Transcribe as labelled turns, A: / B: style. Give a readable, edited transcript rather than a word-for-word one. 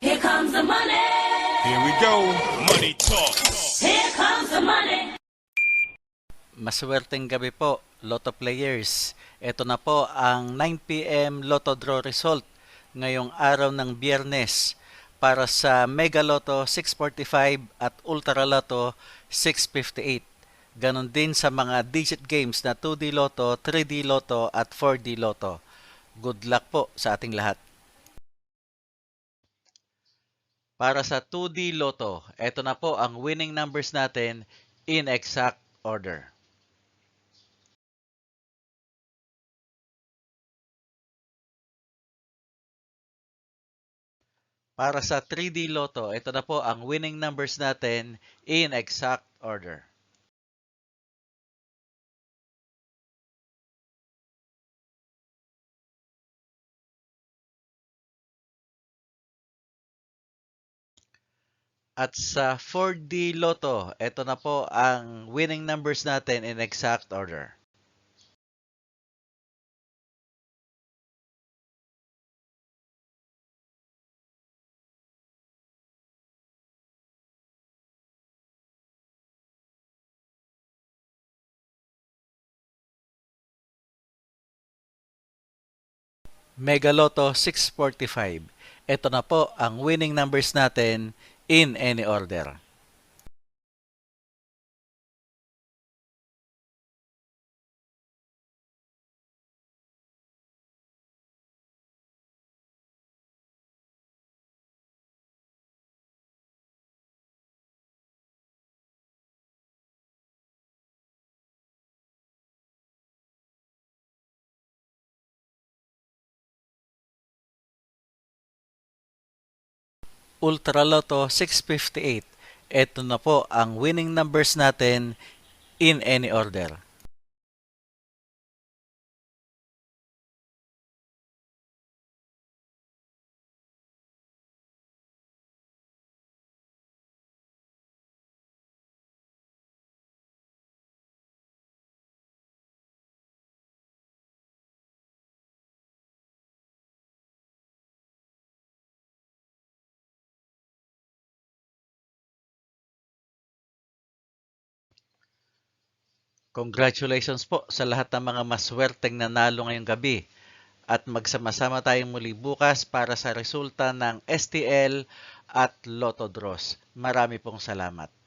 A: Here comes the money.
B: Here we go. Money talk.
A: Here comes the money.
C: Maswerteng gabi po, Lotto players. Ito na po ang 9 p.m. Lotto draw result ngayong araw ng Biyernes para sa Mega Lotto 645 at Ultra Lotto 658. Ganon din sa mga digit games na 2D Lotto, 3D Lotto at 4D Lotto. Good luck po sa ating lahat. Para sa 2D Lotto, ito na po ang winning numbers natin in exact order. Para sa 3D Lotto, ito na po ang winning numbers natin in exact order. At sa 4D Lotto, ito na po ang winning numbers natin in exact order. Mega Lotto 645. Ito na po ang winning numbers natin in any order. Ultra Lotto 658. Ito na po ang winning numbers natin in any order. Congratulations po sa lahat ng mga maswerteng nanalo ngayong gabi. At magsama-sama tayong muli bukas para sa resulta ng STL at Lotto Draws. Marami pong salamat.